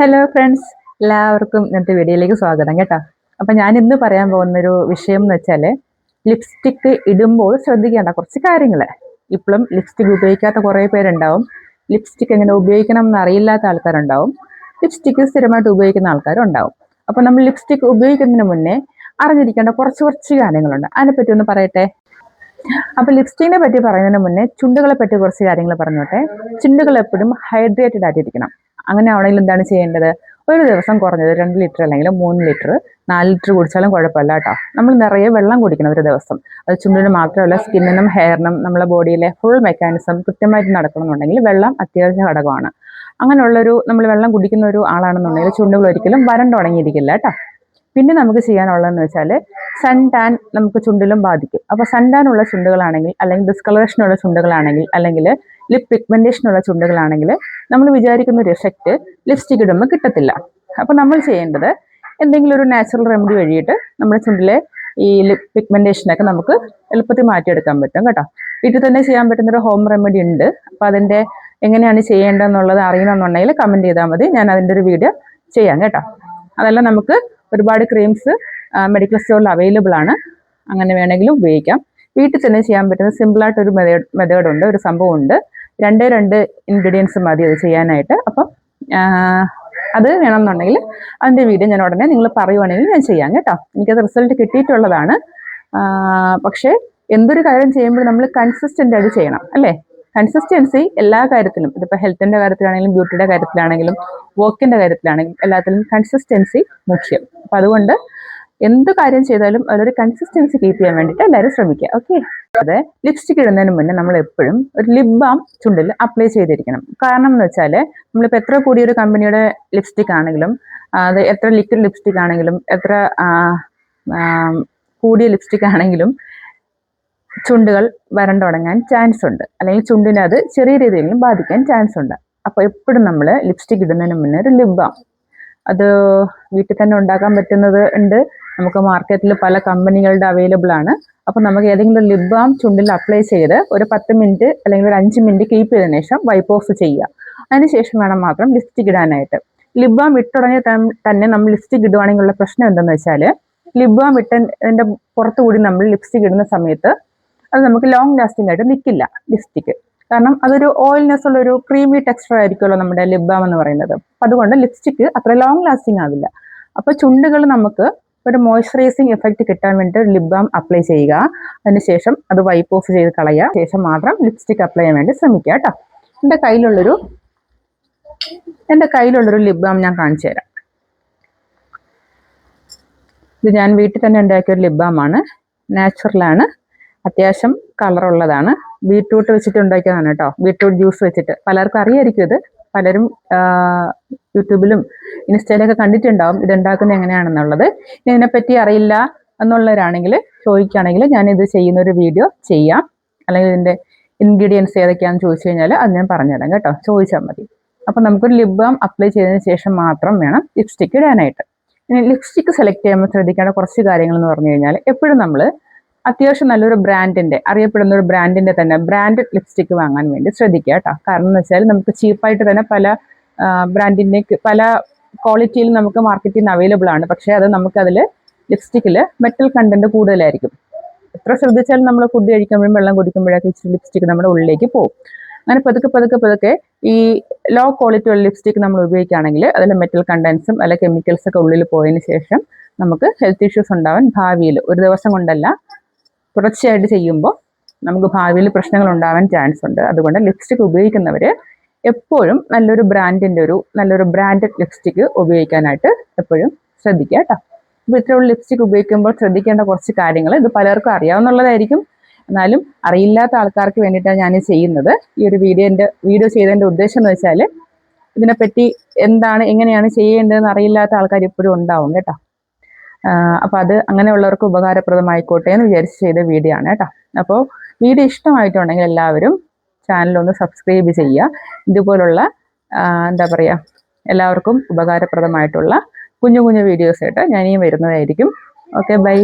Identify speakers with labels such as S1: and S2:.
S1: Hello friends, എല്ലാവർക്കും ഇന്നത്തെ വീഡിയോയിലേക്ക് സ്വാഗതം കേട്ടോ. അപ്പം ഞാൻ ഇന്ന് പറയാൻ പോകുന്നൊരു വിഷയം എന്ന് വെച്ചാൽ ലിപ്സ്റ്റിക്ക് ഇടുമ്പോൾ ശ്രദ്ധിക്കേണ്ട കുറച്ച് കാര്യങ്ങൾ. ഇപ്പോഴും ലിപ്സ്റ്റിക്ക് ഉപയോഗിക്കാത്ത കുറേ പേരുണ്ടാവും. ലിപ്സ്റ്റിക്ക് എങ്ങനെ ഉപയോഗിക്കണം എന്ന് അറിയില്ലാത്ത ആൾക്കാരുണ്ടാവും. ലിപ്സ്റ്റിക്ക് സ്ഥിരമായിട്ട് ഉപയോഗിക്കുന്ന ആൾക്കാരും ഉണ്ടാവും. അപ്പം നമ്മൾ ലിപ്സ്റ്റിക്ക് ഉപയോഗിക്കുന്നതിന് മുന്നേ അറിഞ്ഞിരിക്കേണ്ട കുറച്ച് കാര്യങ്ങളുണ്ട്. അതിനെപ്പറ്റി ഒന്ന് പറയട്ടെ. അപ്പൊ ലിപ്സ്റ്റിക്കിനെ പറ്റി പറയുന്നതിന് മുന്നേ ചുണ്ടുകളെ പറ്റി കുറച്ച് കാര്യങ്ങൾ പറഞ്ഞോട്ടെ. ചുണ്ടുകൾ എപ്പോഴും ഹൈഡ്രേറ്റഡ് ആയിട്ടിരിക്കണം. അങ്ങനെ ആണെങ്കിൽ എന്താണ് ചെയ്യേണ്ടത്? ഒരു ദിവസം കുറഞ്ഞത് 2 ലിറ്റർ അല്ലെങ്കിൽ 3 ലിറ്റർ, 4 ലിറ്റർ കുടിച്ചാലും കുഴപ്പമില്ല കേട്ടോ. നമ്മൾ നിറയെ വെള്ളം കുടിക്കണം ഒരു ദിവസം. അത് ചുണ്ടിന് മാത്രമല്ല, സ്കിന്നിനും ഹെയറിനും നമ്മളെ ബോഡിയിലെ ഫുൾ മെക്കാനിസം കൃത്യമായിട്ട് നടക്കണമെന്നുണ്ടെങ്കിൽ വെള്ളം അത്യാവശ്യ ഘടകമാണ്. അങ്ങനെയുള്ളൊരു നമ്മൾ വെള്ളം കുടിക്കുന്ന ഒരു ആളാണെന്നുണ്ടെങ്കിൽ ചുണ്ടുകൾ ഒരിക്കലും വരണ്ടുണങ്ങിയിരിക്കില്ല കേട്ടോ. പിന്നെ നമുക്ക് ചെയ്യാനുള്ളതെന്ന് വെച്ചാൽ സൺ ടാൻ നമുക്ക് ചുണ്ടിലും ബാധിക്കും. അപ്പോൾ സൺ ടാൻ ഉള്ള ചുണ്ടുകളാണെങ്കിൽ, അല്ലെങ്കിൽ ഡിസ്കളറേഷൻ ഉള്ള ചുണ്ടുകളാണെങ്കിൽ, അല്ലെങ്കിൽ ലിപ് പിഗ്മെന്റേഷൻ ഉള്ള ചുണ്ടുകളാണെങ്കിൽ നമ്മൾ വിചാരിക്കുന്ന ഒരു എഫക്റ്റ് ലിപ്സ്റ്റിക് ഇടുമ്പോൾ കിട്ടത്തില്ല. അപ്പോൾ നമ്മൾ ചെയ്യേണ്ടത് എന്തെങ്കിലും ഒരു നാച്ചുറൽ റെമഡി വഴിയിട്ട് നമ്മുടെ ചുണ്ടിലെ ഈ ലിപ് പിഗ്മെന്റേഷനൊക്കെ നമുക്ക് എളുപ്പത്തിൽ മാറ്റിയെടുക്കാൻ പറ്റും കേട്ടോ. വീട്ടിൽ തന്നെ ചെയ്യാൻ പറ്റുന്നൊരു ഹോം റെമഡി ഉണ്ട്. അപ്പോൾ അതിൻ്റെ എങ്ങനെയാണ് ചെയ്യേണ്ടതെന്നുള്ളത് അറിയണമെന്നുണ്ടെങ്കിൽ കമൻറ്റ് ചെയ്താൽ മതി. ഞാൻ അതിൻ്റെ ഒരു വീഡിയോ ചെയ്യാം കേട്ടോ. അതെല്ലാം നമുക്ക് ഒരുപാട് ക്രീംസ് മെഡിക്കൽ സ്റ്റോറിൽ അവൈലബിൾ ആണ്. അങ്ങനെ വേണമെങ്കിലും ഉപയോഗിക്കാം. വീട്ടിൽ തന്നെ ചെയ്യാൻ പറ്റുന്ന സിമ്പിളായിട്ടൊരു മെത്തേഡ് ഉണ്ട്, ഒരു സംഭവം ഉണ്ട്. രണ്ട് ഇൻഗ്രീഡിയൻസ് മതി അത് ചെയ്യാനായിട്ട്. അപ്പം അത് വേണമെന്നുണ്ടെങ്കിൽ അതിൻ്റെ വീഡിയോ ഞാൻ ഉടനെ നിങ്ങൾ പറയുവാണെങ്കിൽ ഞാൻ ചെയ്യാം കേട്ടോ. എനിക്കത് റിസൾട്ട് കിട്ടിയിട്ടുള്ളതാണ്. പക്ഷേ എന്തൊരു കാര്യം ചെയ്യുമ്പോൾ നമ്മൾ കൺസിസ്റ്റൻ്റ് ആയിട്ട് ചെയ്യണം അല്ലേ. കൺസിസ്റ്റൻസി എല്ലാ കാര്യത്തിലും, ഇതിപ്പോൾ ഹെൽത്തിൻ്റെ കാര്യത്തിലാണെങ്കിലും ബ്യൂട്ടിയുടെ കാര്യത്തിലാണെങ്കിലും വർക്കിൻ്റെ കാര്യത്തിലാണെങ്കിലും എല്ലാത്തിലും കൺസിസ്റ്റൻസി മുഖ്യം. അപ്പം അതുകൊണ്ട് എന്ത് കാര്യം ചെയ്താലും അതിലൊരു കൺസിസ്റ്റൻസി കീപ്പ് ചെയ്യാൻ വേണ്ടിയിട്ട് എല്ലാവരും ശ്രമിക്കുക. ഓക്കെ. അതെ, ലിപ്സ്റ്റിക് ഇടുന്നതിന് മുന്നേ നമ്മൾ എപ്പോഴും ഒരു ലിപ് ബാം ചുണ്ടിൽ അപ്ലൈ ചെയ്തിരിക്കണം. കാരണം എന്ന് വെച്ചാൽ നമ്മളിപ്പോൾ എത്ര കൂടിയൊരു കമ്പനിയുടെ ലിപ്സ്റ്റിക് ആണെങ്കിലും, അത് എത്ര ലിക്വിഡ് ലിപ്സ്റ്റിക് ആണെങ്കിലും, എത്ര കൂടിയ ലിപ്സ്റ്റിക് ആണെങ്കിലും ചുണ്ടുകൾ വരണ്ടുടങ്ങാൻ ചാൻസ് ഉണ്ട്, അല്ലെങ്കിൽ ചുണ്ടിനെ അത് ചെറിയ രീതിയിലും ബാധിക്കാൻ ചാൻസ് ഉണ്ട്. അപ്പോൾ എപ്പോഴും നമ്മൾ ലിപ്സ്റ്റിക് ഇടുന്നതിന് മുന്നേ ഒരു ലിപ് ബാം, അത് വീട്ടിൽ തന്നെ ഉണ്ടാക്കാൻ പറ്റുന്നത് ഉണ്ട്. നമുക്ക് മാർക്കറ്റിൽ പല കമ്പനികളുടെ അവൈലബിൾ ആണ്. അപ്പോൾ നമുക്ക് ഏതെങ്കിലും ലിപ് ബാം ചുണ്ടിൽ അപ്ലൈ ചെയ്ത് ഒരു 10 മിനിറ്റ് അല്ലെങ്കിൽ ഒരു 5 മിനിറ്റ് കീപ്പ് ചെയ്തതിനു ശേഷം വൈപ്പ് ഓഫ് ചെയ്യുക. അതിനുശേഷം വേണം മാത്രം ലിപ്സ്റ്റിക് ഇടാനായിട്ട്. ലിപ് ബാം ഇട്ടുടങ്ങിയ തന്നെ നമ്മൾ ലിപ്സ്റ്റിക് ഇടുവാണെങ്കിലുള്ള പ്രശ്നം എന്തെന്ന് വെച്ചാൽ, ലിപ് ബാം ഇട്ടതിൻ്റെ പുറത്തുകൂടി നമ്മൾ ലിപ്സ്റ്റിക് ഇടുന്ന സമയത്ത് അത് നമുക്ക് ലോങ് ലാസ്റ്റിംഗ് ആയിട്ട് നിൽക്കില്ല ലിപ്സ്റ്റിക്ക്. കാരണം അതൊരു ഓയിൽനെസ് ഉള്ള ഒരു ക്രീമി ടെക്സ്ചർ ആയിരിക്കുമല്ലോ നമ്മുടെ ലിപ് ബാം എന്ന് പറയുന്നത്. അപ്പം അതുകൊണ്ട് ലിപ്സ്റ്റിക്ക് അത്ര ലോങ് ലാസ്റ്റിംഗ് ആവില്ല. അപ്പോൾ ചുണ്ടുകൾ നമുക്ക് ഒരു മോയ്സ്ചറൈസിങ് എഫക്റ്റ് കിട്ടാൻ വേണ്ടിയിട്ട് ലിപ് ബാം അപ്ലൈ ചെയ്യുക. അതിനുശേഷം അത് വൈപ്പ് ഓഫ് ചെയ്ത് കളയുക. ശേഷം മാത്രം ലിപ്സ്റ്റിക് അപ്ലൈ ചെയ്യാൻ വേണ്ടി ശ്രമിക്കുക കേട്ടോ. എൻ്റെ കയ്യിലുള്ളൊരു ലിപ് ബാം ഞാൻ കാണിച്ചു തരാം. ഇത് ഞാൻ വീട്ടിൽ തന്നെ ഉണ്ടാക്കിയ ഒരു ലിപ് ബാമാണ്. നാച്ചുറലാണ്, അത്യാവശ്യം കളറുള്ളതാണ്. ബീട്രൂട്ട് വെച്ചിട്ട് ഉണ്ടാക്കിയതാണ് കേട്ടോ. ബീട്രൂട്ട് ജ്യൂസ് വെച്ചിട്ട്. പലർക്കും അറിയായിരിക്കും ഇത്. പലരും യൂട്യൂബിലും ഇൻസ്റ്റയിലൊക്കെ കണ്ടിട്ടുണ്ടാവും ഇത് ഉണ്ടാക്കുന്നത് എങ്ങനെയാണെന്നുള്ളത്. ഇതിനെപ്പറ്റി അറിയില്ല എന്നുള്ളവരാണെങ്കിൽ ചോദിക്കുകയാണെങ്കിൽ ഞാനിത് ചെയ്യുന്നൊരു വീഡിയോ ചെയ്യാം. അല്ലെങ്കിൽ ഇതിൻ്റെ ഇൻഗ്രീഡിയൻസ് ഏതൊക്കെയാണെന്ന് ചോദിച്ചു കഴിഞ്ഞാൽ അത് ഞാൻ പറഞ്ഞുതരാം കേട്ടോ. ചോദിച്ചാൽ മതി. അപ്പം നമുക്കൊരു ലിപ് ബാം അപ്ലൈ ചെയ്തതിന് ശേഷം മാത്രം വേണം ലിപ്സ്റ്റിക്ക് ഇടാനായിട്ട്. ഇനി ലിപ്സ്റ്റിക്ക് സെലക്ട് ചെയ്യുമ്പോൾ ശ്രദ്ധിക്കേണ്ട കുറച്ച് കാര്യങ്ങൾ എന്ന് പറഞ്ഞു കഴിഞ്ഞാൽ, എപ്പോഴും നമ്മൾ അത്യാവശ്യം നല്ലൊരു ബ്രാൻഡിൻ്റെ, അറിയപ്പെടുന്ന ഒരു ബ്രാൻഡിൻ്റെ തന്നെ ബ്രാൻഡഡ് ലിപ്സ്റ്റിക്ക് വാങ്ങാൻ വേണ്ടി ശ്രദ്ധിക്കുക കേട്ടോ. കാരണം എന്ന് വെച്ചാൽ നമുക്ക് ചീപ്പായിട്ട് തന്നെ പല ബ്രാൻഡിൻ്റെ പല ക്വാളിറ്റിയിൽ നമുക്ക് മാർക്കറ്റിൽ നിന്ന് അവൈലബിൾ ആണ്. പക്ഷേ അത് നമുക്കതിൽ ലിപ്സ്റ്റിക്കിൽ മെറ്റൽ കണ്ടന്റ് കൂടുതലായിരിക്കും. എത്ര ശ്രദ്ധിച്ചാലും നമ്മൾ ഫുഡ് കഴിക്കുമ്പോഴും വെള്ളം കുടിക്കുമ്പോഴൊക്കെ ഇച്ചിരി ലിപ്സ്റ്റിക്ക് നമ്മുടെ ഉള്ളിലേക്ക് പോകും. അങ്ങനെ പതുക്കെ ഈ ലോ ക്വാളിറ്റി ഉള്ള ലിപ്സ്റ്റിക്ക് നമ്മൾ ഉപയോഗിക്കുകയാണെങ്കിൽ അതിൽ മെറ്റൽ കണ്ടൻസും അല്ല കെമിക്കൽസൊക്കെ ഉള്ളിൽ പോയതിന് ശേഷം നമുക്ക് ഹെൽത്ത് ഇഷ്യൂസ് ഉണ്ടാവാൻ ഭാവിയിൽ, ഒരു ദിവസം കൊണ്ടല്ല തുടർച്ചയായിട്ട് ചെയ്യുമ്പോൾ നമുക്ക് ഭാവിയിൽ പ്രശ്നങ്ങൾ ഉണ്ടാവാൻ ചാൻസ് ഉണ്ട്. അതുകൊണ്ട് ലിപ്സ്റ്റിക് ഉപയോഗിക്കുന്നവർ എപ്പോഴും നല്ലൊരു ബ്രാൻഡഡ് ലിപ്സ്റ്റിക്ക് ഉപയോഗിക്കാനായിട്ട് എപ്പോഴും ശ്രദ്ധിക്കുക കേട്ടോ. അപ്പോൾ ഇത്രയുള്ള ലിപ്സ്റ്റിക് ഉപയോഗിക്കുമ്പോൾ ശ്രദ്ധിക്കേണ്ട കുറച്ച് കാര്യങ്ങൾ, ഇത് പലർക്കും അറിയാവുന്നതായിരിക്കും, എന്നാലും അറിയില്ലാത്ത ആൾക്കാർക്ക് വേണ്ടിയിട്ടാണ് ഞാൻ ചെയ്യുന്നത്. ഈ ഒരു വീഡിയോ ചെയ്തതിൻ്റെ ഉദ്ദേശം എന്ന് വെച്ചാൽ, ഇതിനെപ്പറ്റി എങ്ങനെയാണ് ചെയ്യേണ്ടതെന്ന് അറിയില്ലാത്ത ആൾക്കാർ ഇപ്പോഴും ഉണ്ടാവും കേട്ടോ. അപ്പോൾ അത് അങ്ങനെയുള്ളവർക്ക് ഉപകാരപ്രദമായിക്കോട്ടെ എന്ന് വിചാരിച്ച് ചെയ്ത വീഡിയോ ആണ് കേട്ടോ. അപ്പോൾ വീഡിയോ ഇഷ്ടമായിട്ടുണ്ടെങ്കിൽ എല്ലാവരും ചാനലൊന്ന് സബ്സ്ക്രൈബ് ചെയ്യുക. ഇതുപോലുള്ള എല്ലാവർക്കും ഉപകാരപ്രദമായിട്ടുള്ള കുഞ്ഞു വീഡിയോസ് ആയിട്ട് ഞാനീ വരുന്നതായിരിക്കും. Okay, by.